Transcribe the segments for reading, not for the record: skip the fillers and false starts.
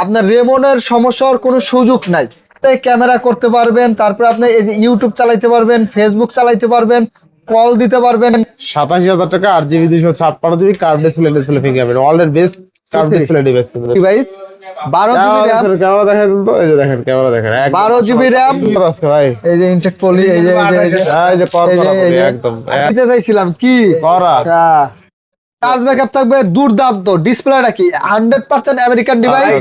আপনার রেমনের সমস্যার কোনো সুযোগ নাই। ক্যামেরা করতে পারবেন, তারপর আপনি এই যে ইউটিউব চালাইতে পারবেন, ফেসবুক চালাইতে পারবেন, কল দিতে পারবেন। 87,000 টাকা 8GB 256GB curve display fingerprint ওয়ার্ল্ডের best curve display device. Device 12GB RAM, camera দেখেন তো, এই যে দেখেন ক্যামেরা দেখেন 12GB RAM আজকে ভাই, এই যে ইনটেক পলি, এই যে একদম দিতে চাইছিলাম কি করা চার্জ ব্যাকআপ থাকবে দুর্দান্ত। ডিসপ্লেটা কি 100% আমেরিকান ডিভাইস।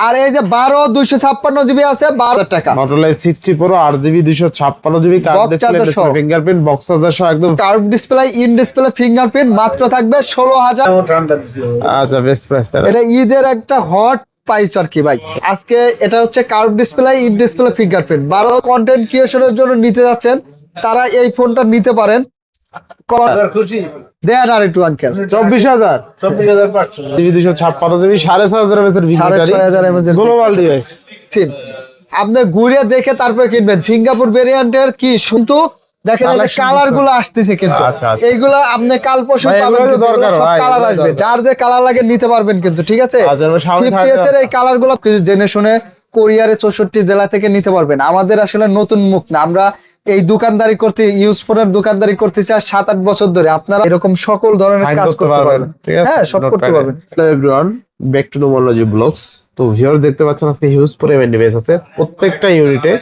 আর এই যে 12 256GB আছে 12,000 টাকা। Motorola 60 Pro 8GB 256GB curve display fingerprint box charger একদম curve display in display fingerprint মাত্র থাকবে 16,000। আচ্ছা বেস্ট প্রাইস। এটা ঈদের একটা হট প্রাইস আর কি ভাই আজকে। এটা হচ্ছে curve display in display fingerprint. 12 content ক্রিয়েশনের জন্য নিতে যাচ্ছেন তারা এই ফোনটা নিতে পারেন। খুশি দেন আর একটু uncle 24,500 256GB 6,500 mAh global device. আপনি ঘুরে দেখে তারপরে কিনবেন। সিঙ্গাপুর ভেরিয়েন্টের কি শুনতো দেখেন এই যে কালার গুলো আসতেছে, কিন্তু এইগুলা আপনি কাল পরশু পাবেন, সব কালার আসবে, যার যে কালার লাগে নিতে পারবেন কিন্তু, ঠিক আছে। 50s এর এই কালার গুলো জেনে শুনে কোরিয়ারে 64 জেলা থেকে নিতে পারবেন। আমাদের আসলে নতুন মুখ না, আমরা এই দোকানদারি করতে ইউজ ফোনের দোকানদারি করতেছি আর 7-8 বছর ধরে। আপনারা এরকম সকল ধরনের কাজ করতে পারবেন, হ্যাঁ সব করতে পারবেন। Hello everyone, back to Nomology blogs. তো ভিউয়ার দেখতে পাচ্ছেন আজকে হিউজ পরিমাণ ডিভাইস আছে, প্রত্যেকটা ইউনিটে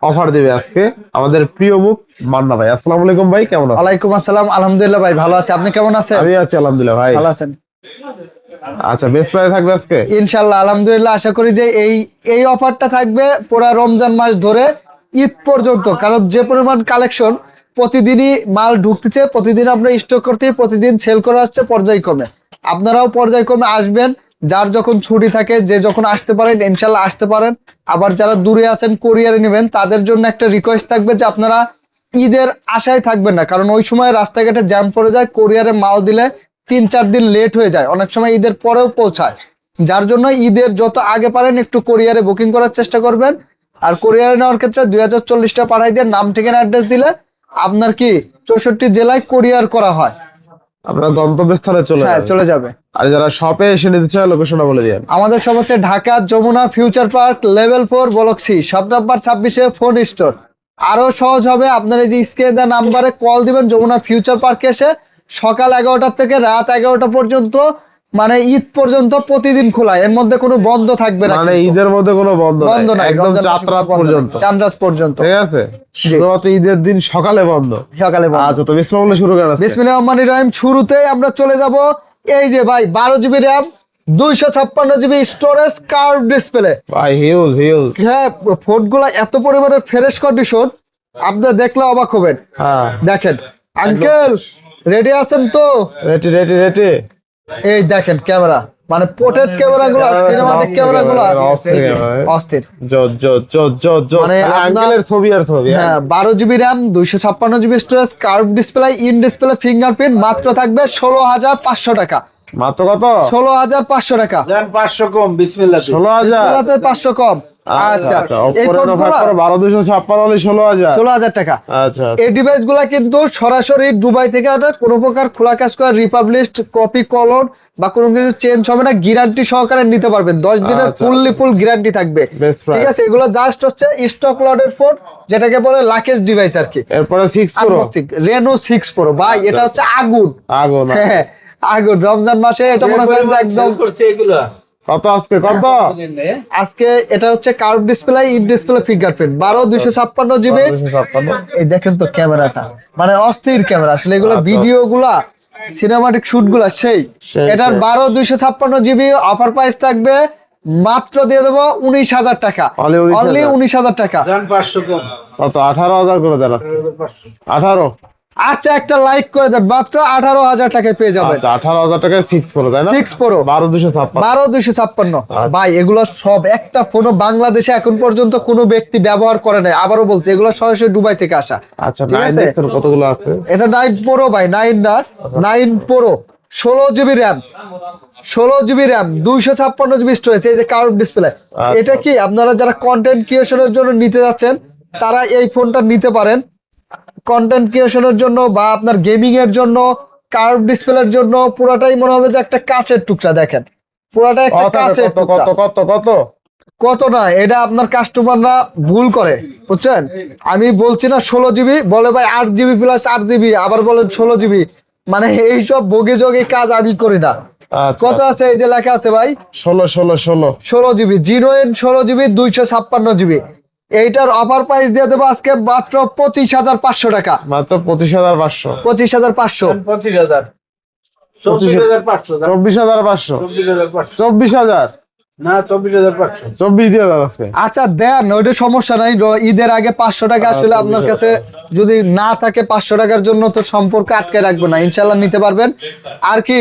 অফার দেবে আজকে আমাদের প্রিয় মুখ মান্না ভাই। আসসালামু আলাইকুম ভাই, কেমন আছেন? ওয়ালাইকুম আসসালাম, আলহামদুলিল্লাহ ভাই ভালো আছি। আপনি কেমন আছেন? আমি আছি আলহামদুলিল্লাহ ভাই। ভালো আছেন? আচ্ছা বেস্ট প্রাইস থাকবে আজকে ইনশাআল্লাহ আলহামদুলিল্লাহ। আশা করি যে এই অফারটা থাকবে পুরো রমজান মাস ধরে ঈদ পর্যন্ত, কারণ যে পরিমাণ কালেকশন প্রতিদিনই মাল ঢুকতেছে, প্রতিদিন আমরা স্টক করতে, প্রতিদিন সেল করে আসছে পর্যায়ক্রমে। আপনারাও পর্যায়ক্রমে আসবেন, যার যখন ছুটি থাকে যে যখন আসতে পারেন ইনশাল্লাহ আসতে পারেন। আবার যারা দূরে আছেন কোরিয়ারে নেবেন তাদের জন্য একটা রিকোয়েস্ট থাকবে যে আপনারা ঈদের আশায় থাকবেন না, কারণ ওই সময় রাস্তাঘাটে জ্যাম পড়ে যায়। কোরিয়ারে মাল দিলে 3-4 দিন লেট হয়ে যায়, অনেক সময় ঈদের পরেও পৌঁছায়। যার জন্য ঈদের যত আগে পারেন একটু কোরিয়ারে বুকিং করার চেষ্টা করবেন। আর কোরিয়ারে নেওয়ার ক্ষেত্রে 2040 টাকা পাঠাই দিয়ে নাম ঠিকানা অ্যাড্রেস দিলে আপনার কি 64 জেলায় কোরিয়ার করা হয়, আপনার গন্তব্যস্থানে চলে যাবে। আর যারা শপে এসে নিতে চায় লোকেশনটা বলে দিন। আমাদের সব হচ্ছে Dhaka Jamuna future park level 4 block C, shop number 26-এ ফোন স্টোর। আরো সহজ হবে, আপনার এই যে স্ক্রিনে দেওয়া নাম্বারে কল দিবেন। যমুনা ফিউচার পার্কে এসে সকাল 11টা থেকে রাত 11টা পর্যন্ত, মানে ঈদ পর্যন্ত প্রতিদিন খোলা, এর মধ্যে কোনো বন্ধ থাকবে না, মানে ঈদের মধ্যে কোনো বন্ধ নাই, একদম চাঁদরাত পর্যন্ত। চাঁদরাত পর্যন্ত, ঠিক আছে। শুধুমাত্র ঈদের দিন সকালে বন্ধ। আচ্ছা তো বিসমিল্লাহ বলে শুরু করা। বিসমিল্লাহির রহমানির রহিম। শুরুতেই আমরা চলে যাব এই যে ভাই 12GB RAM 256GB storage curve display. ভাই হিউজ হ্যাঁ ফোনগুলো এত পরিমাণে ফ্রেশ কন্ডিশন, আপনি দেখলে অবাক হবেন। হ্যাঁ দেখেন আঙ্কেল রেডি আছেন তো? রেডি। এই দেখেন ক্যামেরা, মানে পোর্ট্রেট ক্যামেরাগুলো, সিনেমাটিক ক্যামেরাগুলো অস্থির। মানে আঙ্কেলের ছবি আর ছবি। হ্যাঁ 12GB RAM 256GB storage curve display in display fingerprint মাত্র থাকবে 16,500 টাকা। মাত্র কত? 16,500 টাকা। 500 কম। বিসমিল্লাহ 16,000 500 কম। আচ্ছা এই ফোনগুলো 12,256 16,000 টাকা। আচ্ছা এই ডিভাইস গুলা কিন্তু সরাসরি দুবাই থেকে কোনো প্রকার খোলা কাজ করা রিপাবলিশড কপি কলন বা কোনো কিছু চেঞ্জ হবে না, গ্যারান্টি সহকারে নিতে পারবেন। 10 দিনের ফুল গ্যারান্টি থাকবে, ঠিক আছে। এগুলো জাস্ট হচ্ছে স্টক লটের ফোন, যেটাকে বলে লাকেজ ডিভাইস আর কি। এরপরে 6 Pro Reno 6 Pro ভাই, এটা হচ্ছে আগুন। হ্যাঁ আগুন। রমজান মাসে এটা মনে করেন যে একদম করছে এগুলো। কত আজকে কত? আজকে এটা হচ্ছে curve display in display fingerprint 12 256GB। এই দেখেন তো ক্যামেরাটা, মানে অস্থির ক্যামেরা আসলে। এগুলো ভিডিও গুলা সিনেমাটিক শুট গুলা সেই। এটার 12 256GB অফার প্রাইস থাকবে মাত্র দিয়ে দেবো 19,000 টাকা, অনলি 19,000 টাকা। 500 কম। কত? 18,000 করে দেন। 18। আচ্ছা একটা লাইক করে দেন, মাত্র 18,000 টাকায় পেয়ে যাবেন। 18,000 টাকায় 6 Pro তাই না? 6 Pro 12,256। ভাই এগুলো সব একটা ফোনও বাংলাদেশে এখন পর্যন্ত কোনো ব্যক্তি ব্যবহার করে নাই। আবারও বলছি এগুলো সরাসরি দুবাই থেকে আসা। আচ্ছা 9 কতগুলো আছে? এটা 9 Pro ভাই, 9 Pro 16GB RAM 256GB storage, এই যে কার্ভ ডিসপ্লে। এটা কি আপনারা যারা কন্টেন্ট ক্রিয়েশনের জন্য নিতে যাচ্ছেন তারা এই ফোনটা নিতে পারেন। কন্টেন্ট ক্রিয়েশনের জন্য বা আপনার গেমিং এর জন্য, কার্ভ ডিসপ্লের জন্য পুরোটাই মনে হবে যে একটা কাচের টুকরা। দেখেন পুরাটা একটা কত কাঁচের কত কত টুকরা। কত কত কত না, এটা আপনার কাস্টমাররা ভুল করে, বুঝছেন? আমি বলছি না 16 জিবি, বলে ভাই 8 জিবি প্লাস 8 জিবি, আবার বলেন 16 জিবি। মানে এইসব বগে যোগে কাজ আমি করি না। আচ্ছা কত আছে? এই যে লেখা আছে ভাই 16 16 জিবি, 0N 16 জিবি 256 জিবি। এইটার অফার প্রাইস দিয়ে দেবো আজকে মাত্র 25,500 টাকা। মাত্র 25,500 25,500। 25,000 24,500 24,500 24,500 24,000 না 24,500 24 দিয়ে দাও আজকে। আচ্ছা দেন, ওইটা সমস্যা নাই। ঈদের আগে 500 টাকা আসলে আপনার কাছে যদি না থাকে 500 টাকার জন্য তো সম্পর্ক আটকে রাখবো না, ইনশাল্লাহ নিতে পারবেন। আর কি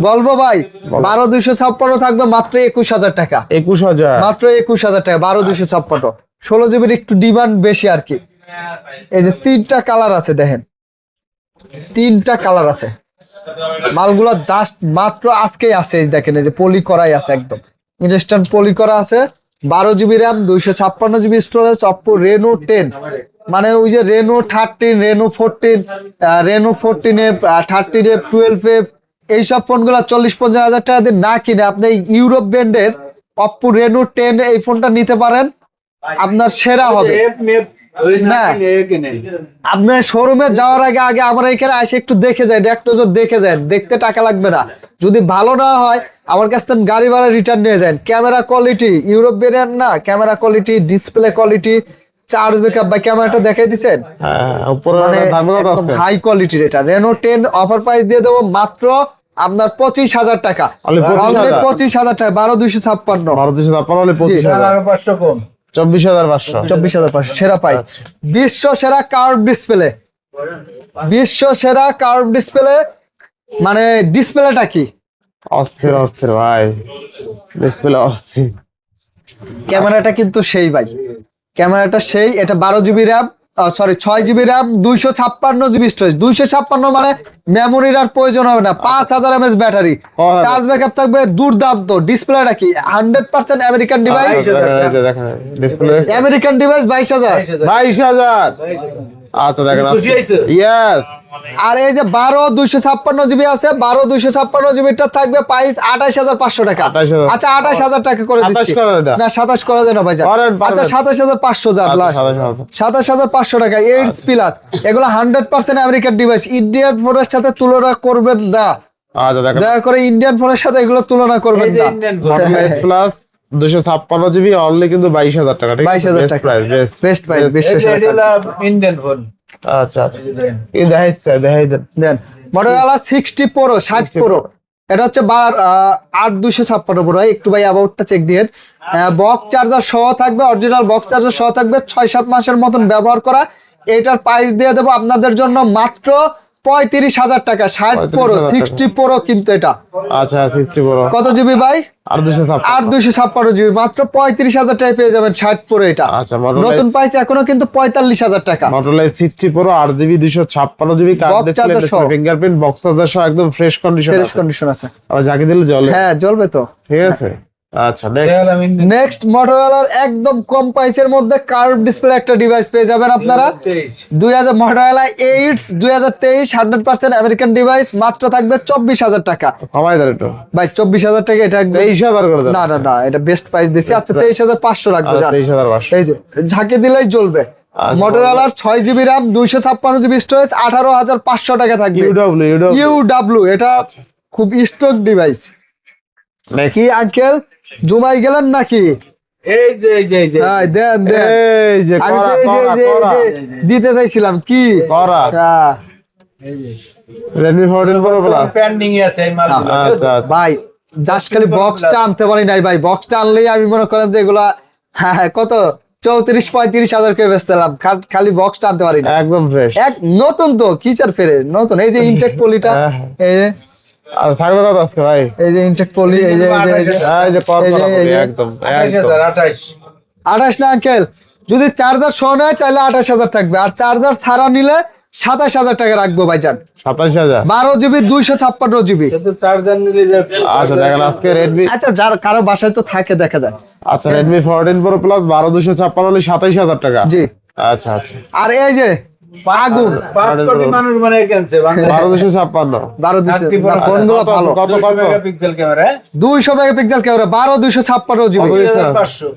বলবো ভাই, 12,256 থাকবে মাত্র 21,000 টাকা। 21,000 মাত্র 21,000 টাকা 12,256। 16 জিবির একটু ডিমান্ড বেশি আর কি। এই যে 3টা কালার আছে, দেখেন 3টা কালার আছে। মালগুলো জাস্ট মাত্র আজকেই আছে, এই দেখেন এই যে পলি করাই আছে, একদম ইনস্ট্যান্ট পলি করা আছে। 12 GB RAM 256 GB storage, Oppo Reno 10, মানে ওই যে Reno 13, Reno 14, Reno 14F, 13F, 12F, এইসব ফোনগুলো 40-50 হাজার টাকা দিয়ে না কিনে আপনি ইউরোপ ব্র্যান্ডের অপ্পো রেনো 10 এই ফোনটা নিতে পারেন, আপনার সেরা হবে। এফ মেপ ওই না না। কিনে এ কিনে আপনি শোরুমে যাওয়ার আগে আগে আমার এখানে এসে একটু দেখে যায়, এক নজর দেখে যান, দেখতে টাকা লাগবে না। যদি ভালো না হয় আমার কাছ থেকে গাড়ি ভাড়া রিটার্ন নিয়ে যান। ক্যামেরা কোয়ালিটি ইউরোপ ভেরিয়েন্ট না, camera quality, display quality, charge backup বা ক্যামেরাটা দেখাই দিছেন, হ্যাঁ উপরে মানে থাকবে কত একদম আজকে? হাই কোয়ালিটির। এটা রেনো 10 অফার প্রাইস দিয়ে দেবো মাত্র আপনার 25,000 টাকা। Only 25,000 25,000 টাকা, 12,256। 12,256 হলে 25,000 আরো 500 কম 24,500 24,500 সেরা প্রাইস। বিশ্ব সেরা কার্ভ ডিসপ্লে, বিশ্ব সেরা কার্ভ ডিসপ্লে। মানে ডিসপ্লেটা কি, অস্থির অস্থির ভাই, ডিসপ্লে অস্থির। ক্যামেরাটা কিন্তু সেই ভাই, ক্যামেরাটা সেই। এটা 12 GB RAM, sorry 6 GB RAM 256 GB storage. 256 মানে মেমোরির আর প্রয়োজন হবে না। 5,000 mAh ব্যাটারি, চার্জ ব্যাকআপ থাকবে দুর্দান্ত। ডিসপ্লেটা কি 100% আমেরিকান ডিভাইস, দেখেন ডিসপ্লে আমেরিকান ডিভাইস 22,000। 22,000। আচ্ছা দেখেন খুশি হয়েছে? ইয়েস আর এই যে 12,256 জিবি আছে, 12,256 জিবিটা থাকবে প্রাইস 28,500 টাকা। 28,000 আচ্ছা 28,000 টাকা করে 27 দিচ্ছি। করে দাও। না 27 করা যায় না ভাই। পারেন, পারেন। আচ্ছা 27,500 যান লাস্ট, 27,500 টাকা। 8 প্লাস, এগুলো 100% আমেরিকান ডিভাইস। ইন্ডিয়ান ফোনের সাথে তুলনা করবেন না, আচ্ছা দেখেন দয়া করে ইন্ডিয়ান ফোনের সাথে এগুলো তুলনা করবেন এই যে না। Indian S plus 256 GB only কিন্তু 22,000 টাকা, ঠিক আছে? 22,000 টাকা। বেস্ট বেস্ট প্রাইস, বিশ্ব সেরা ইন্ডিয়ান ফোন আচ্ছা আচ্ছা এই দেখাইছে দেখাই দেন। দেন। মটোরোলা 60 প্রো, 60 প্রো, এটা হচ্ছে 8,256 প্রো। একটু ভাই অ্যাবাউটটা চেক দিয়ে। বক্স চার্জার সহ থাকবে, অরিজিনাল বক্স চার্জার সহ থাকবে, 6-7 মাসের মতন ব্যবহার করা। এটার প্রাইস দিয়ে দেবো আপনাদের জন্য মাত্র 35,000 টাকা। 60 প্রো, 35,000 60 প্রো কিন্তু এটা। আচ্ছা 60 বড় কত জিবি ভাই? আর 256 8,256 জিবি, মাত্র 35,000 টাকায় পেয়ে যাবেন 60 প্রো এটা। আচ্ছা Motorola নতুন প্রাইস এখনো কিন্তু 45,000 টাকা। Motorola 60 Pro 8 GB 256 GB card Box charger display, সহ। ফিঙ্গারপ্রিন্ট, বক্স চার্জার সহ একদম ফ্রেশ কন্ডিশন ফ্রেশ আছে। কন্ডিশন আছে। আর জাকি দিলে জ্বলে, হ্যাঁ জ্বলবে তো। ঠিক আছে। আচ্ছা নেক্সট দেখালাম ইন্ডিয়ান নেক্সট মটোরোলার একদম কম প্রাইসের মধ্যে কার্ভ ডিসপ্লে একটা ডিভাইস পেয়ে যাবেন আপনারা। 2000 মটোরোলা 8 2023 100% আমেরিকান ডিভাইস, মাত্র থাকবে 24,000 টাকা। কমাই দেন একটু, ভাই 24,000 টাকা এটা একদম 23,000 করে দেন। না না না, এটা বেস্ট প্রাইস দিছি। আচ্ছা 23,500 রাখবো আচ্ছা যান। 23,500 এই যে ঝাঁকি দিলেই জ্বলবে। আচ্ছা, মটোরোলার 6 জিবি র্যাম 256 জিবি স্টোরেজ, 18,500 টাকা থাকবে। ইউডব্লিউ, এটা খুব স্টক ডিভাইস। নেক্সট কি আঙ্কেল জুমাই গেলেন নাকি? এই যে এই যে এই যে হ্যাঁ দেন দেন। এই যে আমি করা তো এই যে করা এই করা যে দিতে চাইছিলাম কি করা হ্যাঁ। Redmi 14 Pro Plus। পেন্ডিং এ আছে এই মালগুলো আচ্ছা আচ্ছা ভাই জাস্ট খালি বক্সটা আনতে পারি নাই ভাই। বক্সটা আনলেই আমি মনে করেন যে এগুলা হ্যাঁ কত 34-35 হাজার করে বেচতেলাম, খালি বক্সটা আনতে পারি না। একদম ফ্রেশ। এক নতুন তো কিচার ফেরে নতুন। এই যে ইনটেক পলিটা, হ্যাঁ, হ্যাঁ। এই যে আর থাকবে কত আজকে ভাই? এই যে ইনটেক পলি, এই যে এই যে এই যে এই যে কত এই যে, এই যে। একদম একদম 28,028 28 না আঙ্কেল, যদি চার্জার সহ নেয় তাহলে 28,000 থাকবে, আর চার্জার ছাড়া নিলে 27,000 টাকা রাখবো ভাইজান। 27,000। 12 জিবি 256 জিবি। কিন্তু চার্জার নিলে যে আচ্ছা দেখেন আজকে Redmi, আচ্ছা যার কারো বাসায় তো থাকে দেখা যায়। আচ্ছা Redmi 14 Pro Plus 12,256 হলে 27,000 টাকা। জি। আচ্ছা আচ্ছা আর এই যে আগুন 5 কোটি মানুষ মানে কিনছে বাংলাদেশে 12256 12 ফোনগুলো ভালো কত 200 megapixel camera 200 megapixel camera 12256 GB 25500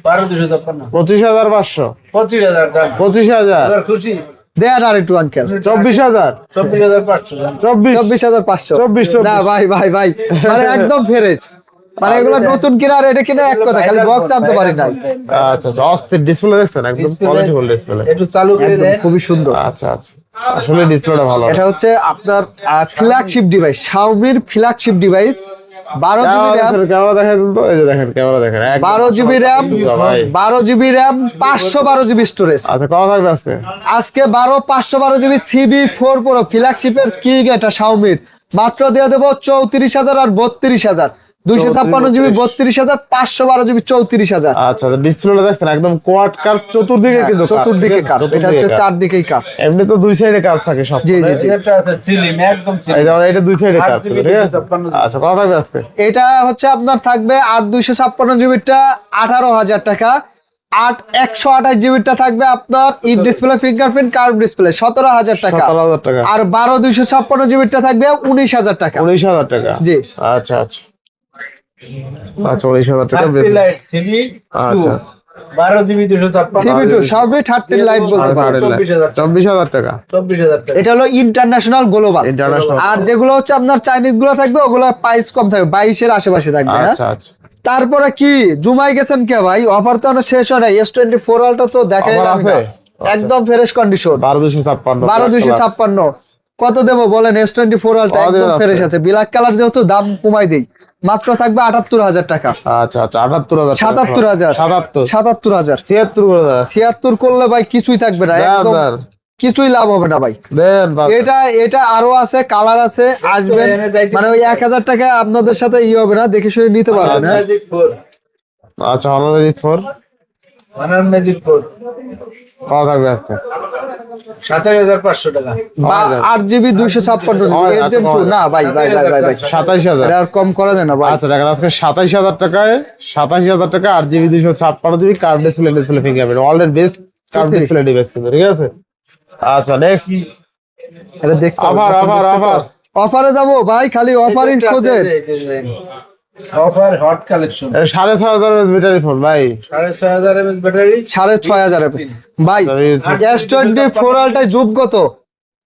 12556 25500 25000 দাম 25000 এবার খুশি দেন আর একটু আঙ্কেল 24000 24500 দাম 24 24500 না ভাই মানে একদম ফ্রেশ মানে এগুলো নতুন কিনা আর এটা কিনা এক কথা খালি বক্স আনতে পারি নাই আচ্ছা অস্থির ডিসপ্লে দেখছেন একদম কোয়ালিটি ফুল ডিসপ্লে একটু চালু করে একদম দেন খুবই সুন্দর আচ্ছা আসলে ডিসপ্লেটা ভালো এটা হচ্ছে আপনার flagship device Xiaomi flagship device 12 GB RAM camera দেখেন তো এই যে দেখেন ক্যামেরা দেখেন 12 জিবি র‍্যাম ভাই 12 জিবি র‍্যাম 512 জিবি স্টোরেজ আচ্ছা কত থাকবে আজকে আজকে 512 জিবি CB4 Pro ফ্ল্যাগশিপের কিং এটা Xiaomi মাত্র দিয়ে দেব 34000 আর 32000 256 জিবি 32000 512 জিবি 34000 আচ্ছা ডিসপ্লেটা দেখছেন একদম কোয়াড কার্ভ চতুর্দিকে কিন্তু চতুর্দিকে কার্ভ এটা হচ্ছে চারদিকেই কার্ভ এমনি তো দুই সাইডে কার্ভ থাকে সব জি জি জি এটা আছে সিলিম একদম এই সিলিম যেমন এটা দুই সাইডে কার্ভ 8GB ঠিক আছে 256 আচ্ছা কত থাকবে আজকে এটা হচ্ছে আপনার থাকবে 8256 জিবিটা 18000 টাকা 128 জিবিটা থাকবে আপনার ই ডিসপ্লে ফিঙ্গারপ্রিন্ট কার্ভ ডিসপ্লে 17000 টাকা 17000 টাকা আর 12256 জিবিটা থাকবে 19000 টাকা 19000 টাকা জি আচ্ছা 19000 টাকা থার্টি লাইট সিবি আচ্ছা 12 জিবি 256 CB2 Xiaomi 13 লাইট বলতে পারেন 24000 টাকা 24000 টাকা এটা হলো ইন্টারন্যাশনাল গ্লোবাল ইন্টারন্যাশনাল আর যেগুলো হচ্ছে আপনার চাইনিজ গুলো থাকবে ওগুলো প্রাইস কম থাকবে 22 এর আশেপাশে থাকবে হ্যাঁ আচ্ছা তারপরে কি জুমাই গেছেন কে ভাই অফার তো না শেষ হয় না S24 আলটা তো দেখাই Offer আমি না। আছে? একদম ফ্রেশ কন্ডিশন 12256 12256 কত দেবো বলেন S24 আলটা কত একদম দেবেন ফ্রেশ আজকে? আছে ব্ল্যাক কালার যেহেতু দাম কমাই দেই মাত্র থাকবে 78000 টাকা আচ্ছা 78000 77000 77 77000 76000 76 করলে ভাই কিছুই থাকবে না একদম কিছুই লাভ হবে না ভাই দেন এটা আরো আছে কালার আছে আসবেন মানে ওই 1000 টাকা আপনাদের সাথে ই হবে না দেখে শুনে নিতে পারবেন হ্যাঁ ম্যাজিক 4 আচ্ছা অনলাইন 4 ওয়ানার ম্যাজিক 4 কত থাকবে আজকে 27500 টাকা 8GB 256 এর জেম 2 না ভাই 27000 এটা আর কম করা যায় না ভাই আচ্ছা দেখেন আজকে 27000 টাকায় 27000 টাকা 8GB 256GB curve display fingerprint ওয়ার্ল্ডের বেস্ট কার্ভ ডিসপ্লে ডিভাইস কিন্তু ঠিক আছে আচ্ছা নেক্সট এটা দেখতে আবার অফারে যাব ভাই খালি অফারই খোঁজেন offer hot collection 6500 mAh battery phone ভাই 6500 mAh ব্যাটারি 6500 এপিস ভাই S24 আলটাই জুম কত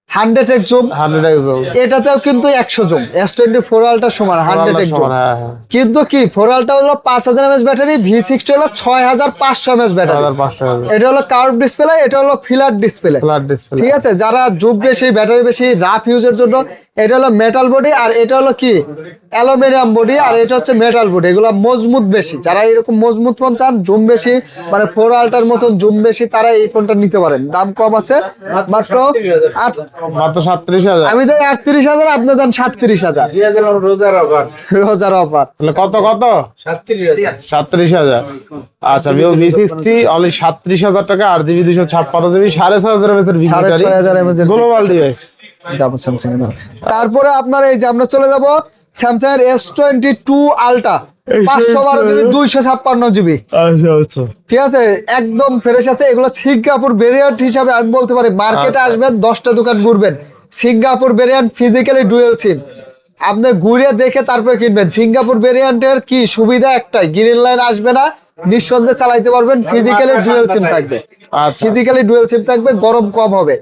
100x জুম 100x এটাতেও কিন্তু 100 জুম S24 আলটার সমান 100x জুম হ্যাঁ কিন্তু কি 4 আলটা হলো 5000 mAh ব্যাটারি V60 হলো 6500 mAh ব্যাটারি 6500 এটা হলো কার্ভ ডিসপ্লে এটা হলো ফ্ল্যাট ডিসপ্লে ফ্ল্যাট ডিসপ্লে ঠিক আছে যারা জুম বেশি ব্যাটারি বেশি রাফ ইউজের জন্য এটা হলো মেটাল বডি আর এটা হলো কি অ্যালুমিনিয়াম বডি আর এটা হচ্ছে মেটাল বডি এগুলো মজবুত বেশি যারা এরকম মজবুত ফোন চান জুম বেশি মানে 4 আলটার মতন জুম বেশি তারা এই ফোনটা নিতে পারেন দাম কম আছে মাত্র মাত্র 37000 আমি দেই 38000 আপনি দেন 37000 দিয়ে দিলাম রোজার অফার রোজার অফার তাহলে কত 37000 37000 আচ্ছা ভিভো V60 অনলি 37000 টাকা 8GB 256GB 6500 mAh এর 6500 mAh গ্লোবাল ডিভাইস যাবো স্যামসাং এর দাঁড়ান। তারপরে আপনার এই যে আমরা চলে যাব স্যামসাং এর S22 আলটা 512GB 256GB আচ্ছা ঠিক আছে একদম ফ্রেশ আছে এগুলো সিঙ্গাপুর ভেরিয়েন্ট হিসাবে আমি বলতে পারি মার্কেটে আসবেন 10টা দোকান ঘুরবেন Singapore variant physically dual SIM আপনি ঘুরে দেখে তারপরে কিনবেন সিঙ্গাপুর ভেরিয়েন্টের কি সুবিধা একটাই গ্রিন লাইন আসবে না নিঃসন্দেহে চালাইতে পারবেন ফিজিক্যালি ডুয়াল সিম থাকবে আচ্ছা ফিজিক্যালি ডুয়াল সিম থাকবে গরম কম হবে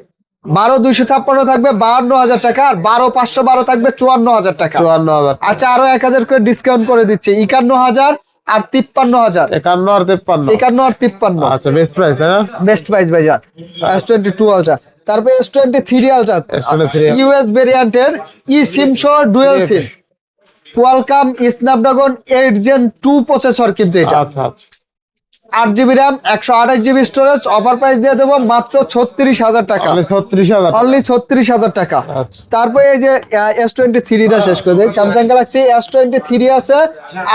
12256 থাকবে 52000 টাকা আর 12512 থাকবে 54000 টাকা 54000 আচ্ছা আরো 1000 করে ডিসকাউন্ট করে দিচ্ছি 51000 আর 53000 51 আর 53 51 আর 53 আচ্ছা বেস্ট প্রাইস তাই না বেস্ট প্রাইস ভাইজান S22 আলট্রা তারপরে S23 আলট্রা S23 ইউএস ভেরিয়েন্টের ই সিম সহ dual SIM Qualcomm Snapdragon 8 gen 2 processor কিন্তু এটা আচ্ছা 8GB RAM 128GB storage offer price দিয়ে দেবো মাত্র 36000 টাকা অনলি 36000 অনলি 36000 টাকা আচ্ছা তারপরে এই যে S23 টা শেষ করে দেই স্যামসাং গ্যালাক্সি S23 আছে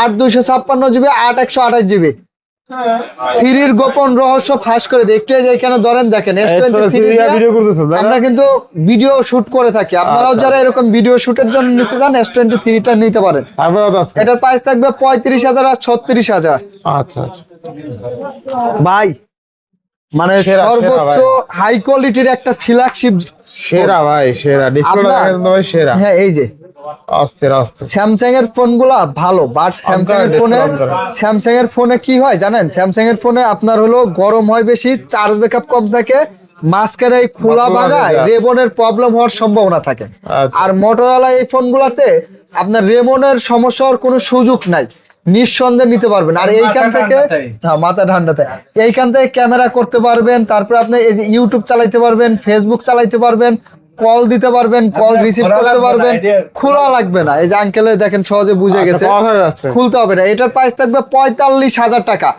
8256GB 8128GB 3 এর গোপন রহস্য ফাঁস করে দেই একটু এই যে এখানে ধরেন দেখেন S23 দিয়ে ভিডিও করতেছেন তাই না আমরা কিন্তু ভিডিও শুট করে থাকি আপনারাও যারা এরকম ভিডিও শুটের জন্য নিতে চান S23 টা নিতে পারেন তারপরে কত আছে এটার প্রাইস থাকবে 35000 আর 36000 আচ্ছা ভাই মানে সেরা, সর্বোচ্চ সেরা হাই কোয়ালিটির একটা ফ্ল্যাগশিপ। সেরা ভাই, সেরা ডিসপ্লে ভাই, সেরা। হ্যাঁ এই যে অস্থির অস্থির। স্যামসাং এর ফোনগুলা ভালো, বাট স্যামসাং এর ফোনে কি হয় জানেন, স্যামসাং এর ফোনে আপনার হলো গরম হয় বেশি, চার্জ ব্যাকআপ কম থাকে, মাঝখানে এই খোলা ভাঙায় রেমনের প্রবলেম হওয়ার সম্ভাবনা থাকে। আচ্ছা। আর মোটরোলা এই ফোনগুলাতে আপনার রেমনের সমস্যা হওয়ার কোনো সুযোগ নাই, নিঃসন্দেহে নিতে পারবেন। আর এইখান থেকে হ্যাঁ মাথা ঠান্ডাতে এইখান থেকে ক্যামেরা করতে পারবেন, তারপরে আপনি এই যে ইউটিউব চালাইতে পারবেন, ফেসবুক চালাইতে পারবেন, কল দিতে পারবেন, কল রিসিভ করতে পারবেন, খোলা লাগবে না। এই যে আঙ্কেলে দেখেন সহজে বুঝে গেছে, খুলতে হবে না। এটার প্রাইস থাকবে 45,000 টাকা।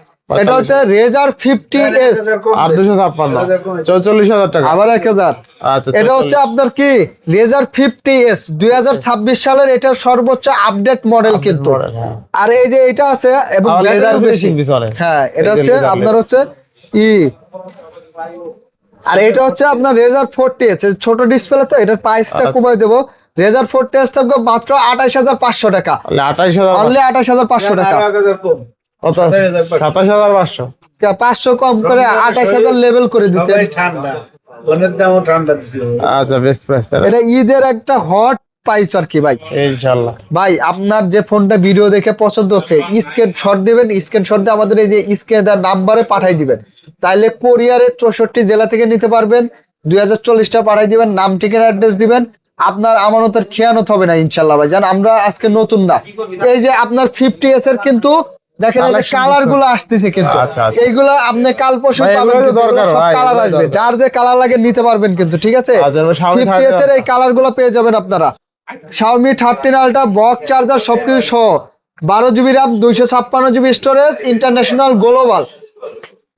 এটা হচ্ছে রেজার 50s আর 256 44,000 টাকা, আবার 1000। আচ্ছা এটা হচ্ছে আপনার কি রেজার 50s 2026 সালের, এটার সর্বোচ্চ আপডেট মডেল কিন্তু। আর এই যে এটা আছে এবং আবার leather ব্যাটারিও বেশি। finishing পিছনে। হ্যাঁ এটা এই যে হচ্ছে leather আপনার হচ্ছে আর এটা হচ্ছে আপনার রেজার 40s ছোট ডিসপ্লে, তো এটার প্রাইসটা কমাই দেবো। রেজার 40s থাকবে মাত্র 28,500 টাকা, 28,000, অনলি 28,500 টাকা। কম কত? 27,500। 500 কম করে 28,000 লেভেল করে দিতে। সবাই ঠান্ডা, ফোনের দামও ঠান্ডা দিতে হবে। আচ্ছা বেস্ট প্রাইস এটা ঈদের একটা হট প্রাইস আর কি ভাই। ইনশাআল্লাহ। ভাই আপনার যে ফোনটা ভিডিও দেখে পছন্দ হচ্ছে, স্ক্রিনশট দিবেন, স্ক্রিনশট দিয়ে আমাদের এই যে স্ক্রিনে নাম্বারে পাঠাই দিবেন, তাইলে কোরিয়ারে 64 জেলা থেকে নিতে পারবেন। 2040 টাকা পাঠাই দিবেন, নাম ঠিকানা অ্যাড্রেস দিবেন, আপনার আমানতের খেয়ানত হবে না ইনশাল্লাহ ভাই। জান আমরা আজকে নতুন না, এই যে আপনার 50s এর কিন্তু দেখেন এই যে কালার গুলো আসতেছে কিন্তু, আচ্ছা, আচ্ছা। এইগুলা আপনি কাল পরশু ভাই, পাবেন এগুলো কিন্তু, দরকার এগুলো সব ভাই, কালার এগুলো আসবে, দরকার। যার যে কালার লাগে নিতে পারবেন কিন্তু, ঠিক আছে। আচ্ছা, এবার Xiaomi 50s এর এই কালার গুলো পেয়ে যাবেন আপনারা। Xiaomi 13 আলট্রা বক্স চার্জার সবকিছু সহ, 12 GB RAM, 256 GB storage, international global.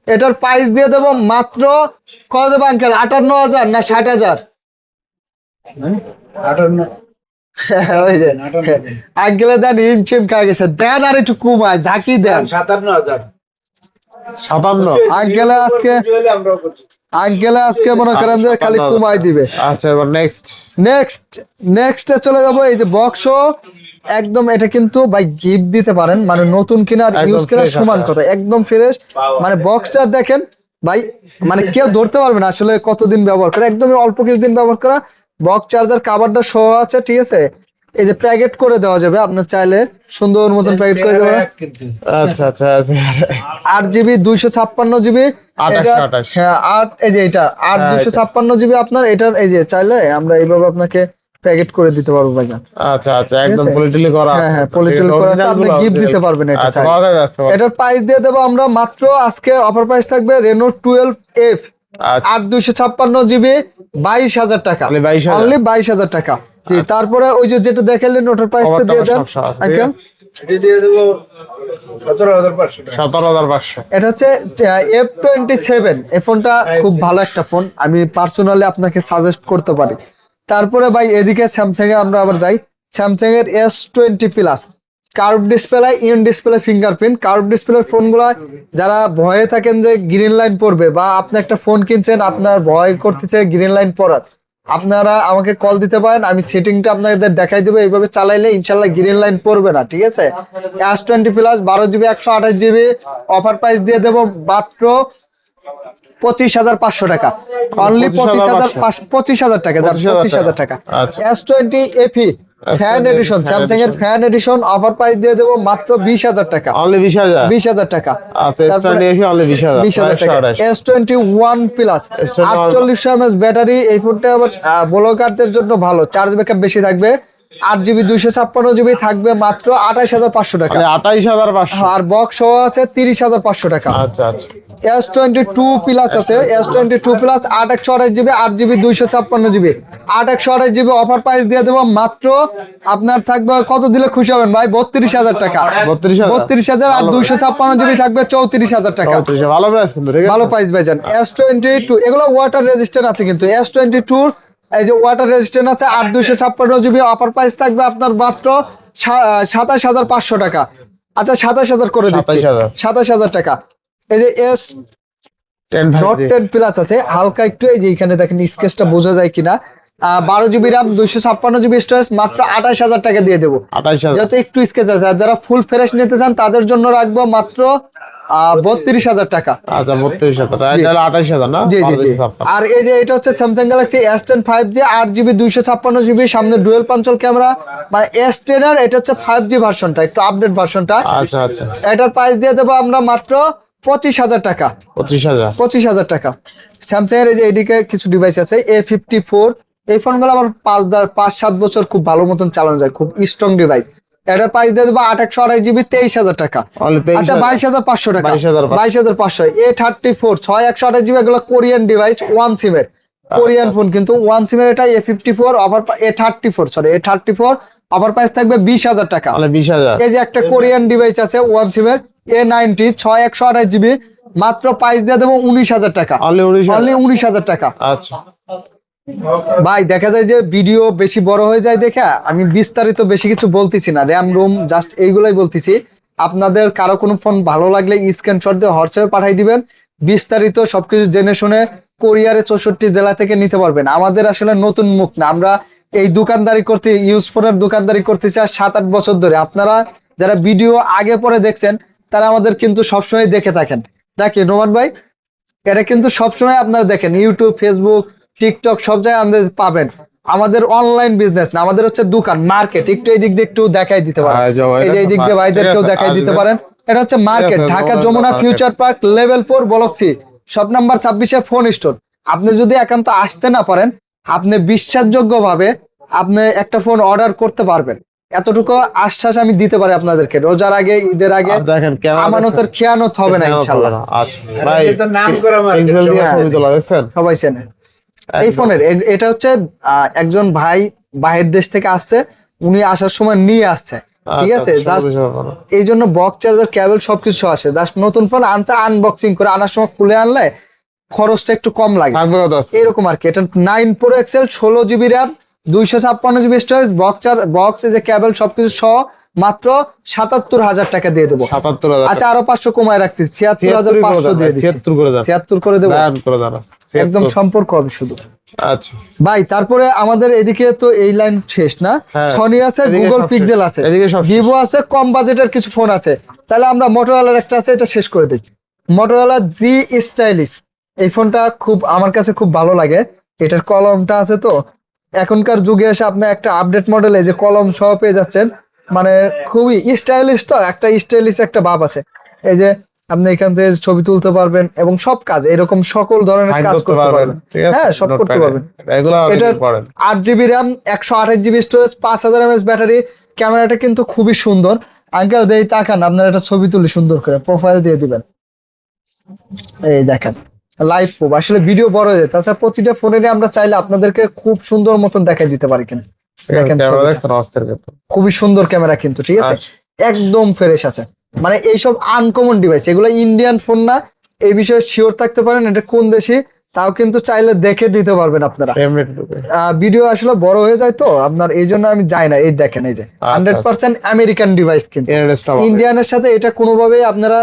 এটার প্রাইস দিয়ে দেবো মাত্র কত দেবো আঙ্কেল, 58,000 না 60,000? 58 ওই যে আঙ্কেলে দেন হিমশিম খা গেছে, দেন আর একটু কমায় ঝাঁকি দেন। 57,000 57। আঙ্কেলে আজকে আমরাও করছি। মনে করেন যে খালি কমাই দিবে। আচ্ছা এবার নেক্সটে চলে যাবো এই যে বক্স, একদম এটা কিন্তু ভাই গিফট দিতে পারেন, মানে নতুন কিনা আর একদম ইউজ কেনার fresh সমান আছে। কথা, একদম ফ্রেশ। মানে বক্সটা দেখেন ভাই, মানে কেউ ধরতে পারবে না আসলে কতদিন ব্যবহার করে, একদমই অল্প কিছুদিন ব্যবহার করা। বক্স চার্জার কাভারটা সহ আছে, ঠিক আছে। এই যে প্যাকেট করে দেওয়া যাবে, আপনার চাইলে সুন্দর মতন প্যাকেট করে দেওয়া। কিন্তু আচ্ছা আচ্ছা 8GB 256 জিবি, 28। হ্যাঁ 8, এই যে এটা 8 256 জিবি আপনার। এটার এই যে চাইলে আমরা এইভাবে আপনাকে প্যাকেট করে দিতে পারবো ভাইজান। আচ্ছা আচ্ছা একদম আছে? পলিটিক্যালি করা। হ্যাঁ হ্যাঁ পলিটিক্যাল করে আছে, আপনি গিফট দিতে পারবেন এটা আচ্ছা চাইলে। কত টাকা আসবে? এটার প্রাইস দিয়ে দেবো আমরা মাত্র, আজকে অফার প্রাইস থাকবে রেনো 12F আচ্ছা 8 256 জিবি, 22,000 টাকা, Only 22,000? অনলি 22,000 টাকা। জি তারপরে ওই যে যেটা দেখালেন ওটার প্রাইসটা দিয়ে দেন আঙ্কেল। এটা দিয়ে দেবো 17,500 টাকা। 17,500। এটা হচ্ছে F27, এই ফোনটা খুব ভালো একটা ফোন, আমি পার্সোনালি আপনাকে সাজেস্ট করতে পারি। তারপরে ভাই এদিকে স্যামসাং এ আমরা আবার যাই, স্যামসাং এর S20 plus curve display, in display fingerprint. Curve ডিসপ্লের ফোনগুলো যারা ভয়ে থাকেন যে গ্রিন লাইন পড়বে, বা আপনি একটা ফোন কিনছেন আপনার ভয় করতেছে গ্রিন লাইন পড়ার, আপনারা আমাকে কল দিতে পারেন, আমি সেটিংটা আপনাদের দেখাই দেবো। এইভাবে চালাইলে ইনশাল্লাহ গ্রিন লাইন পড়বে না, ঠিক আছে। S20 plus 12GB 128GB, offer price দিয়ে দেবো মাত্র 25,500 টাকা, অনলি 25,000 টাকা, 25,000 টাকা। আচ্ছা। S20 FE fan addition, Samsung এর ফ্যান এডিশন, অফার প্রাইস দিয়ে দেবো মাত্র 20,000 টাকা, অনলি 20,000। 20,000 টাকা। আচ্ছা তারপরে S20 এসে অনলি 20,000। 20,000 টাকা। S21 প্লাস 4800 mAh ব্যাটারি, এই ফোনটা আবার ব্লগারদের জন্য ভালো, চার্জ ব্যাকআপ বেশি থাকবে। 8GB 256GB থাকবে মাত্র 28,500 টাকা, 28,500। আর বক্স সহ আছে 30,500 টাকা। আচ্ছা আচ্ছা S22 প্লাস আছে, S22 plus 8/128GB, 8GB 256GB, 8/128GB offer price দিয়ে দেবো মাত্র, আপনার থাকবে কত দিলে খুশি হবেন ভাই, 32,000 টাকা। 32,000 আর 256GB থাকবে 34,000 টাকা, 34,000 ভালো প্রাইস কিন্তু, ঠিক আছে। ভালো প্রাইস ভাইজান। S22 এগুলো ওয়াটার রেজিস্ট্যান্ট আছে কিন্তু, S22 এই যে ওয়াটার রেজিস্ট্যান্ট আছে 8 256GB, অফার প্রাইস থাকবে আপনার মাত্র 27,500 টাকা। আচ্ছা 27,000 করে দিচ্ছি, 27,000 টাকা। এই যে Note 10 প্লাস আছে, হালকা একটু এই যে এখানে দেখেন স্কেচটা বোঝা যায় কিনা, 12GB র্যাম, 256GB স্টোরেজ, মাত্র 28,000 টাকা দিয়ে দেবো, 28,000। যাতে একটু স্কেচ আছে। আর যারা ফুল ফ্রেশ নিতে চান তাদের জন্য রাখবো মাত্র 32,000 টাকা। আচ্ছা 32,000, এটা 28,000 না? জি জি জি। 32,000। আর এই যে এটা হচ্ছে Samsung Galaxy S10 5G 8GB 256GB, সামনে ডুয়াল পাঞ্চল ক্যামেরা, মানে S10 এর এটা হচ্ছে 5G ভার্সনটা, একটু আপডেট ভার্সনটা। আচ্ছা আচ্ছা, এটার প্রাইস দিয়ে দেবো আমরা মাত্র 25,000 টাকা। 25,000। 25,000 টাকা। স্যামসাং এর এই যে এদিকে কিছু ডিভাইস আছে A54, এই ফোনগুলো আবার 5-7 বছর খুব ভালো মতন চালানো যায়, খুব স্ট্রং ডিভাইস। এটার প্রাইস দিয়ে দেবো 8/128GB 23,000 টাকা। আচ্ছা 22,500 টাকা। 22,500। A34 6/128GB, এগুলো কোরিয়ান ডিভাইস, ওয়ান সিমের কোরিয়ান ফোন, কিন্তু ওয়ান সিমের এটা A54 আবার A34 আবার প্রাইস থাকবে 20,000 টাকা। 20,000। এই যে একটা কোরিয়ান ডিভাইস আছে ওয়ান সিমের A90 6/128GB, মাত্র প্রাইস দিয়ে দেবো 19,000 টাকা। অনলি 19,000 টাকা। আচ্ছা ভাই দেখা যায় যে ভিডিও বেশি বড় হয়ে যায় দেখে আমি বিস্তারিত বেশি কিছু বলতেছি না, র্যাম রোম জাস্ট এইগুলাই বলতেছি। আপনাদের কারো কোনো ফোন ভালো লাগলে স্ক্রিনশট দিয়ে হোয়াটসঅ্যাপে পাঠিয়ে দিবেন, বিস্তারিত সবকিছু জেনে শুনে কোরিয়ারে 64 জেলা থেকে নিতে পারবেন। আমাদের আসলে নতুন মুখ না, আমরা এই দোকানদারি করতে, ইউজ ফোনের দোকানদারি করতেছি আর 7-8 বছর ধরে। আপনারা যারা ভিডিও আগে পরে দেখছেন তারা আমাদের কিন্তু সবসময় দেখে থাকেন। দেখেন রোমান ভাই, এটা কিন্তু সবসময় আপনারা দেখেন ইউটিউব, ফেসবুক, টিকটক সব জায়গায় আমাদের পাবেন। আমাদের অনলাইন বিজনেস না, আমাদের হচ্ছে দোকান, মার্কেট। একটু এই দিক দিয়ে একটু দেখাই দিতে পারেন, এই যে এই দিক দিয়ে ভাইদেরকেও দেখাই দিতে পারেন। এটা হচ্ছে market, Dhaka Jamuna future park level 4 block C, shop number 26 phone store. আপনি যদি একান্ত আসতে না পারেন, আপনি বিশ্বাসযোগ্য ভাবে আপনি একটা ফোন অর্ডার করতে পারবেন, এতটুকু আশ্বাস আমি দিতে পারি আপনাদেরকে। রোজার আগে, ঈদের আগে দেখেন আমানতের খেয়ানত হবে না ইনশাআল্লাহ। আচ্ছা ভাই, এটা নাম করা মার্কেট, ছবি তোলা দেখছেন সবাই চেনে এই ফোনের। এটা হচ্ছে একজন ভাই বাহির দেশ থেকে আসছে, উনি আসার সময় নিয়ে আসছে, ঠিক আছে? জাস্ট এই জন্য বক্স, চার্জার, কেবল সবকিছু আসে। জাস্ট নতুন ফোন আনছে, আনবক্সিং করে আনার সময় খুলে আনলে খরচটা একটু কম লাগে, এরকম আর কি। এটা 9 Pro XL 16GB RAM 256GB storage, box যে কেবল সবকিছু সহ মাত্র 77,000 টাকা দিয়ে দেবো। 77,000। আচ্ছা আরো 500 কমায় রাখতেছি, 76,500 দিয়ে দিচ্ছি। 76 করে দেবো, একদম সম্পর্ক হবে শুধু। আচ্ছা ভাই তারপরে আমাদের এদিকে তো এই লাইন শেষ না, সনি আছে, গুগল পিক্সেল আছে, ভিভো আছে, কম বাজেটের কিছু ফোন আছে। তাহলে আমরা মোটরোলার একটা আছে, এটা শেষ করে দিই। মোটরোলা জি স্টাইলিশ, এই ফোনটা খুব আমার কাছে খুব ভালো লাগে। এটার কলমটা আছে তো, এখনকার যুগে এসে আপনি একটা আপডেট মডেলে যে কলম সহ পেয়ে যাচ্ছেন, মানে খুবই স্টাইলিশ। তো একটা স্টাইলিশ একটা ভাব আছে। এই যে আপনি এখান থেকে ছবি তুলতে পারবেন এবং সব কাজ, এরকম সকল ধরনের কাজ করতে পারবেন। হ্যাঁ, সব করতে পারবেন। এটা 8GB RAM 128GB storage, 5000 mAh battery. ক্যামেরাটা কিন্তু খুবই সুন্দর। আঙ্কেল দেই তাকান, আপনার একটা ছবি তুলি সুন্দর করে প্রোফাইল দিয়ে দিবেন। এই দেখেন লাইভ প্রুফ, আসলে ভিডিও বড় হয়ে যায়, তাছাড়া প্রতিটা ফোনে আমরা চাইলে আপনাদেরকে খুব সুন্দর মতন দেখাই দিতে পারি। কিন্তু দেখেন খুবই সুন্দর ক্যামেরা কিন্তু, ঠিক আছে? একদম ফ্রেশ আছে। মানে এইসব আনকমন ডিভাইস, এগুলো ইন্ডিয়ান ফোন না, এই বিষয়ে শিওর থাকতে পারেন। এটা কোন দেশি তাও কিন্তু চাইলে দেখে দিতে পারবেন আপনারা। ভিডিও আসলে বড় হয়ে যায় তো আপনার, এই জন্য আমি যাই না। এই দেখেন, এই যে 100% আমেরিকান ডিভাইস, কিন্তু ইন্ডিয়ানের সাথে এটা কোনোভাবেই আপনারা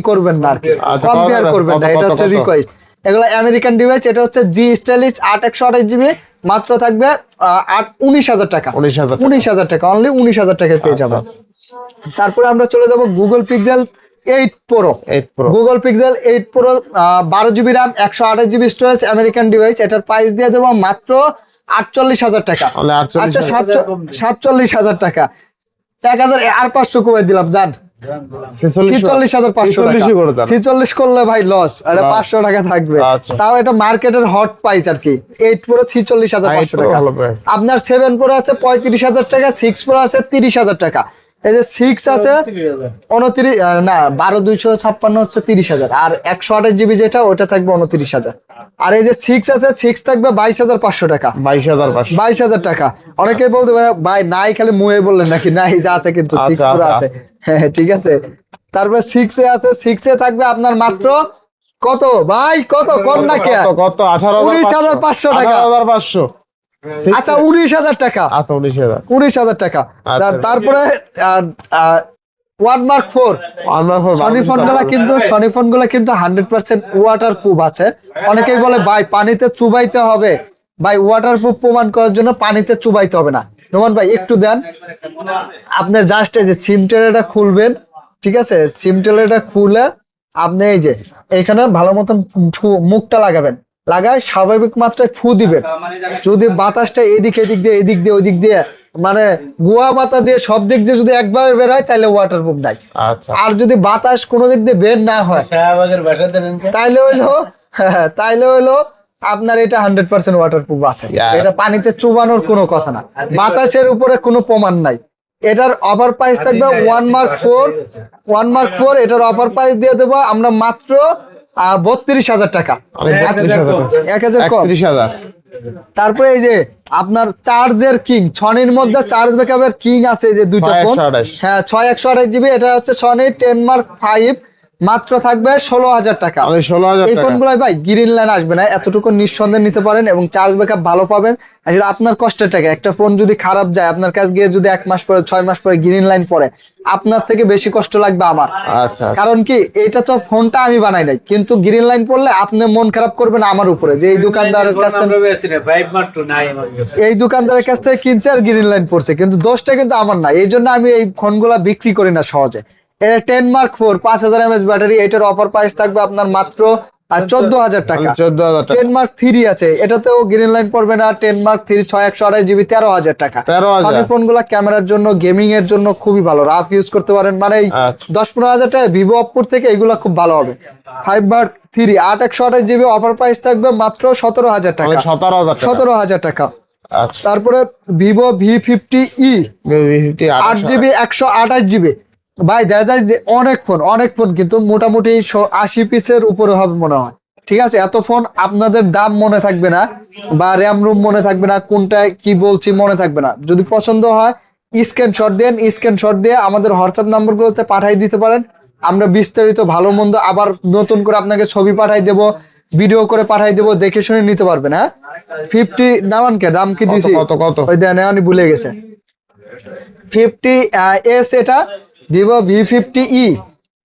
করবেন না আর কি, কম্পেয়ার করবেন না। এটা হচ্ছে রিকোয়েস্ট, এগুলো আমেরিকান ডিভাইস। এটা হচ্ছে জি স্টাইলিশ 8/128GB, মাত্র থাকবে 19,000 টাকা। 19,000 টাকা, অনলি 19,000 টাকায় পেয়ে যাবেন। তারপরে আমরা চলে যাব Google pixel 8 Pro। Google pixel 8 Pro 12GB RAM 128GB storage, American device. এটার প্রাইস দিয়ে দেবো মাত্র 48,000 টাকা। আচ্ছা 47,000 টাকা, 1,000 আর 500 কমাই দিলাম, জান 46,500 টাকা। 46 করলে ভাই লস, এটা 500 টাকা থাকবে। তাও এটা মার্কেটের হট প্রাইস আর কি। 8 Pro 46,500 টাকা। আপনার 7 Pro আছে 35,000 টাকা, 6 Pro আছে 30,000 টাকা। এই যে 6 আছে 29 না 12,256 হচ্ছে 30,000, আর 128GB যেটা ওটা থাকবে 29,000। আর এই যে 6 আছে, 6 থাকবে 22,500 টাকা। 22,000 টাকা। অনেকেই বলতে পারে ভাই নাই, খালি মুয়ে বললেন নাকি? নাই, যা আছে কিন্তু 6 Pro আছে। হ্যাঁ ঠিক আছে। তারপরে 6 এ আছে, 6 এ থাকবে আপনার মাত্র কত ভাই, কত কোন না কে, কত 19,500 টাকা। আচ্ছা 19,000 টাকা। আচ্ছা 19,000 টাকা। তারপরে ওয়ানমার্ক 4 সনি ফোনগুলো কিন্তু 100% ওয়াটার প্রুফ আছে। অনেকেই বলে ভাই পানিতে চুবাইতে হবে, ভাই ওয়াটার প্রুফ প্রমাণ করার জন্য পানিতে চুবাইতে হবে না। রোমান ভাই একটু দেন, আপনি জাস্ট এই যে সিম টেলারটা খুলবেন, ঠিক আছে? সিম টেলারটা খুলে আপনি এই যে এখানে ভালো মতন মুখটা লাগাবেন, লাগায় স্বাভাবিক মাত্রায় ফু দিবেন। যদি বাতাসটা এদিক দিয়ে ওই দিক দিয়ে মানে গুয়া মাথা দিয়ে সব দিক দিয়ে যদি একভাবে বের হয় তাহলে ওয়াটারপ্রুফ নাই। আচ্ছা আর যদি বাতাস কোনো দিক দিয়ে বের না হয় শাহবাগের বাসাতে নেন কে? তাইলে হইলো আপনার এটা 100% ওয়াটারপ্রুফ আছে। Yeah. এটা পানিতে চুবানোর কোনো কথা না, বাতাসের উপরে কোনো প্রমাণ নাই। এটার অফার প্রাইস থাকবে 1 মার্ক 4 এটার অফার প্রাইস দিয়ে দেবো আমরা মাত্র 32,000 টাকা। 1,000 কম। 31,000। তারপরে এই যে আপনার চার্জের কিং, সনির মধ্যে চার্জ ব্যাকআপের কিং আছে যে দুইটা ফোন, 6128 হ্যাঁ 6128 জিবি। এটা হচ্ছে সনি 10 মার্ক 5, মাত্র থাকবে 16,000 টাকা। 16,000 এই টাকা। ফোনগুলো ভাই গ্রিন লাইন আসবে না, এতটুকু নিঃসন্দেহে নিতে পারেন এবং চার্জ ব্যাকআপ ভালো পাবেন। আসলে আপনার কষ্টের টাকা, একটা ফোন যদি খারাপ যায় আপনার কাছে গিয়ে যদি 1 মাস পরে 6 মাস পরে গ্রিন লাইন পড়ে, আপনার থেকে বেশি কষ্ট লাগবে আমার। আচ্ছা কারণ কি এটা তো ফোনটা আমি বানাই নাই, কিন্তু গ্রিন লাইন পড়লে আপনি মন খারাপ করবেন আমার উপরে যে এই দোকানদারের কাছ থেকে আমরা বেশি না 5 মার্ক 2 নাই আমার কাছে। এই দোকানদারের কাছ থেকে কিনছে আর গ্রিন লাইন পড়ছে, কিন্তু দোষটা কিন্তু আমার না। এই জন্য আমি এই ফোনগুলা বিক্রি করি না সহজে। 10 মার্ক 4 5000 mAh ব্যাটারি, এটার অফার প্রাইস থাকবে আপনার মাত্র 14,000 টাকা। 14,000 টাকা। 10 মার্ক 3 আছে, এটাতেও গ্রিন লাইন পড়বে না। 10 মার্ক 3 6128 জিবি 13,000 টাকা। 13,000 সনি ফোনগুলা ক্যামেরার জন্য গেমিং এর জন্য খুবই ভালো, রাফ ইউজ করতে পারেন। মানে এই আচ্ছা। 10-15,000 টাকা ভিভো অপ্পোর থেকে এগুলা খুব ভালো হবে। 5 মার্ক 3 8128 জিবি অফার প্রাইস থাকবে মাত্র 17,000 টাকা। 17,000 টাকা। 17,000 টাকা। আচ্ছা তারপরে ভিভো V50e 8 জিবি 128 জিবি। ভাই দেখা যায় যে অনেক ফোন কিন্তু মোটামুটি 80 পিসের উপরে হবে মনে হয়। ঠিক আছে, এত ফোন আপনাদের দাম মনে থাকবে না বা র্যাম রুম মনে থাকবে না, কোনটা কি বলছি মনে থাকবে না। যদি পছন্দ হয় স্ক্রিনশট দেন, স্ক্রিনশট দিয়ে আমাদের হোয়াটসঅ্যাপ নাম্বারগুলোতে পাঠিয়ে দিতে পারেন। আমরা বিস্তারিত ভালো মন্দ আবার নতুন করে আপনাকে ছবি পাঠাই দেব, ভিডিও করে পাঠাই দেব, দেখে শুনে নিতে পারবেন। হ্যাঁ 50 নামান কে দাম কি দিছি কত? ওই দেন আমি ভুলে গেছে। 50s এটা ভিভো V50e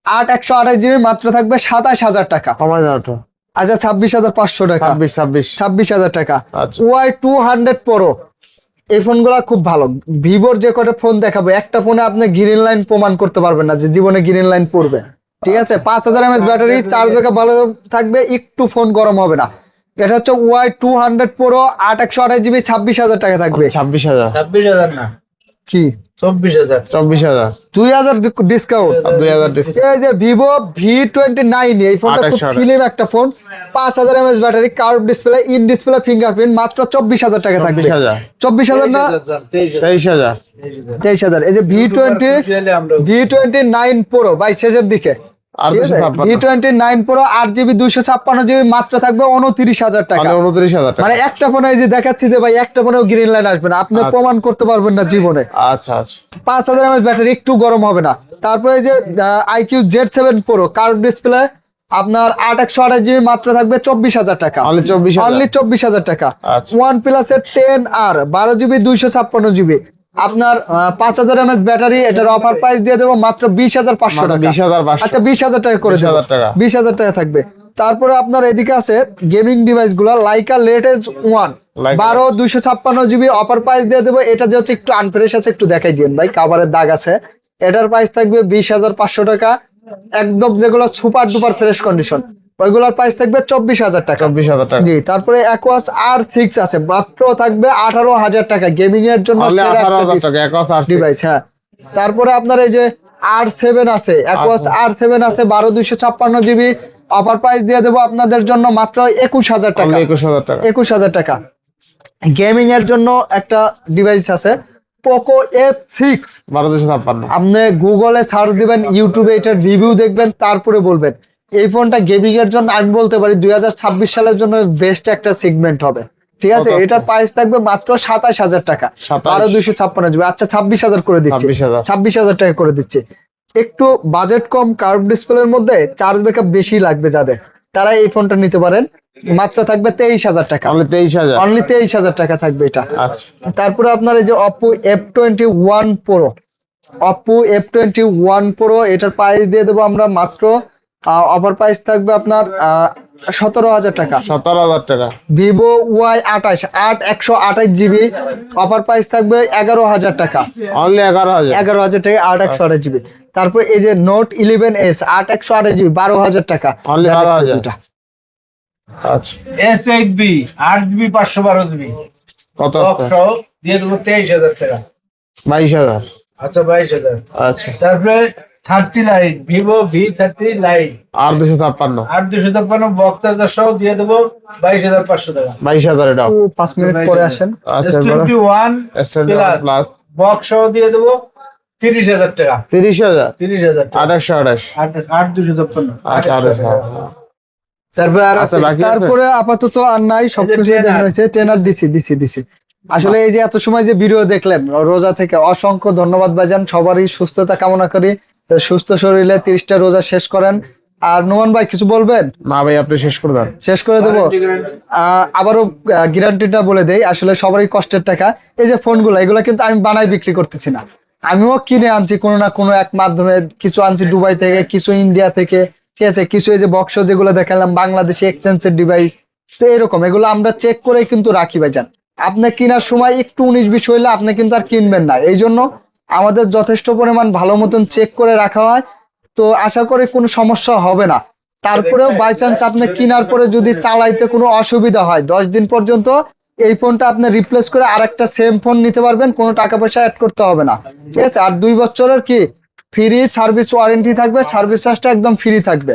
8 128 জিবি মাত্র থাকবে 27,000 টাকা। কমাই দাও তো। আচ্ছা 26,500 টাকা। 26,000 টাকা। আচ্ছা। Y200 Pro, এই ফোনগুলো খুব ভালো। ভিভোর যে কটা ফোন দেখাবো একটা ফোনে আপনি গ্রিন লাইন প্রমাণ করতে পারবেন না যে জীবনে গ্রিন লাইন পড়বে। ঠিক আছে, 5000 mAh ব্যাটারি, চার্জ ব্যাকআপ ভালো থাকবে, একটু ফোন গরম হবে না। এটা হচ্ছে Y200 Pro 8 128 জিবি 26,000 টাকা থাকবে। 26,000। 26,000 না, কি 24,000। 24,000। 2,000 ডিসকাউন্ট। 2,000 ডিসকাউন্ট। এই যে ভিভো V29, এই ফোনটা খুব 28,000 স্লিম একটা phone, 5000 mAh battery, curve display, in display fingerprint, মাত্র 24,000 টাকা থাকবে। 24,000। 24,000 না 23,000। 23,000। এই যে V29 Pro ভাই শেষের দিকে, আর ঠিক আছে? 256 V29 Pro 8GB 256 জিবি মাত্র থাকবে 29,000 টাকা। 29,000 টাকা। মানে একটা ফোনে এই যে দেখাচ্ছি যে ভাই একটা ফোনেও গ্রিন লাইন আসবে না, আপনি প্রমাণ করতে পারবেন না জীবনে। আচ্ছা 5000 mAh ব্যাটারি, একটু গরম হবে না। তারপরে এই যে IQ Z7 Pro curve display, আপনার 8 128 জিবি মাত্র থাকবে 24,000 টাকা। Only 24,000 অনলি 24,000 টাকা। আচ্ছা। OnePlus এর 10R 12GB 256 জিবি, আপনার 5000 mAh ব্যাটারি, এটার অফার প্রাইস দিয়ে দেবো মাত্র 20,500 টাকা। 20,500। আচ্ছা 20,000 টাকা করে দেবো। 20,000 টাকা। 20,000 টাকা থাকবে। তারপরে আপনার এদিকে আছে গেমিং ডিভাইস গুলা, Laika latest 1 Leica 12 256 GB offer price দিয়ে দেবো। এটা যে হচ্ছে একটু আনফ্রেশ আছে, একটু দেখাই দিন ভাই, কাভারের দাগ আছে। এটার প্রাইস থাকবে 20,500 টাকা। একদম যেগুলো সুপার ডুপার ফ্রেশ কন্ডিশন, ওইগুলোর প্রাইস থাকবে 24,000 টাকা। 24,000 টাকা। জি, তারপরে Aquos R6 আছে, মাত্র থাকবে 18,000 টাকা। গেমিং এর জন্য Only সেরা একটা 18,000 টাকা। Aquos R6 device. হ্যাঁ, তারপরে আপনার এই যে R7 আছে, Aquos R7 আছে 12 256 জিবি, অফার প্রাইস দিয়ে দেবো আপনাদের জন্য মাত্র 21,000 টাকা। Only 21,000 টাকা। 21,000 টাকা। গেমিং এর জন্য একটা ডিভাইস আছে পোকো F6, 12,256। আপনি গুগলে সার্চ দিবেন, ইউটিউবে এটার রিভিউ দেখবেন, তারপরে বলবেন। এই ফোনটা গেমিং এর জন্য আমি বলতে পারি 2026 সালের জন্য বেস্ট একটা সেগমেন্ট হবে। ঠিক আছে, কত? এটার প্রাইস থাকবে মাত্র 27,000 টাকা। 12 256 জিবি। আচ্ছা 26,000 করে দিচ্ছি। 26,000। 26,000 টাকা করে দিচ্ছি। একটু বাজেট কম, কার্ভ ডিসপ্লের মধ্যে চার্জ ব্যাকআপ বেশি লাগবে যাদের, তারা এই ফোনটা নিতে পারেন। মাত্র থাকবে 23,000 টাকা। Only 23,000। অনলি 23,000 টাকা থাকবে এটা। আচ্ছা। তারপরে আপনার এই যে Oppo F21 Pro, Oppo F21 Pro, এটার প্রাইস দিয়ে দেবো আমরা মাত্র, অফার প্রাইস থাকবে আপনার 17,000 টাকা। 17,000 টাকা। Vivo Y28 8 128 GB, offer price থাকবে 11,000 টাকা। Only 11,000। 11,000 টাকা 8 128 জিবি। তারপর এই যে নোট 11s 8/128GB 12,000 টাকা। Only 12,000 দুইটা। আচ্ছা S8B 8GB 512GB কত বক্স সহ দিয়ে দেবো 23,000 টাকা। 22,000 আচ্ছা 22,000। আচ্ছা তারপরে 30 লাইট ভিভো V30 লাইট আর 256 8,256 বক্স চার্জার সহ দিয়ে দেবো 22,500 টাকা। 22,000 এটা একটু 5 মিনিট পরে আসেন। আচ্ছা S21 স্ট্যান্ডার্ড প্লাস বক্স সহ দিয়ে দেবো 30,000 টাকা। 30,000 30,000 টাকা। 2828 8,256। আচ্ছা 28 তারপরে আর আচ্ছা আছে বাকি আছে? তারপরে আপাতত আর নাই, সবকিছু এই যে দেখানো হয়েছে। ট্রেনার দিছি। আসলে এই যে এত সময় যে ভিডিও দেখলেন রোজা থেকে, অসংখ্য ধন্যবাদ ভাইজান। সবারই সুস্থতা কামনা করি, সুস্থ শরীরে 30টা রোজা শেষ করেন। আর নোমান ভাই কিছু বলবেন? না ভাই আপনি শেষ করে দেন। শেষ করে দেবো। আবারও গ্যারান্টিটা বলে দেই, আসলে সবারই কষ্টের টাকা। এই যে ফোনগুলো, এগুলো কিন্তু আমি বানাই বিক্রি করতেছি না, আমিও কিনে আনছি কোনো না কোনো এক মাধ্যমে। কিছু আনছি দুবাই থেকে, কিছু ইন্ডিয়া থেকে, ঠিক আছে, কিছু এই যে বক্স যেগুলো দেখালাম বাংলাদেশি এক্সচেঞ্জের ডিভাইস। তো এরকম এগুলো আমরা চেক করে কিন্তু রাখি ভাইজান। আপনি কেনার সময় একটু 19-20 হইলে আপনি কিন্তু আর কিনবেন না। এই জন্য আমাদের যথেষ্ট পরিমাণ ভালো মতন চেক করে রাখা হয়, তো আশা করি কোনো সমস্যা হবে না। তারপরেও বাই চান্স আপনি কেনার পরে যদি চালাইতে কোনো অসুবিধা হয়, 10 দিন পর্যন্ত এই ফোনটা আপনি রিপ্লেস করে আরেকটা সেম ফোন নিতে পারবেন, কোনো টাকা পয়সা অ্যাড করতে হবে না, ঠিক আছে। আর 2 বছরের কি ফ্রি সার্ভিস ওয়ারেন্টি থাকবে, সার্ভিস চার্জটা একদম ফ্রি থাকবে।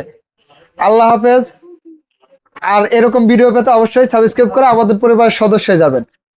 আল্লাহ হাফেজ। আর এরকম ভিডিও পেতে অবশ্যই সাবস্ক্রাইব করে আমাদের পরিবারের সদস্য হয়ে যাবেন।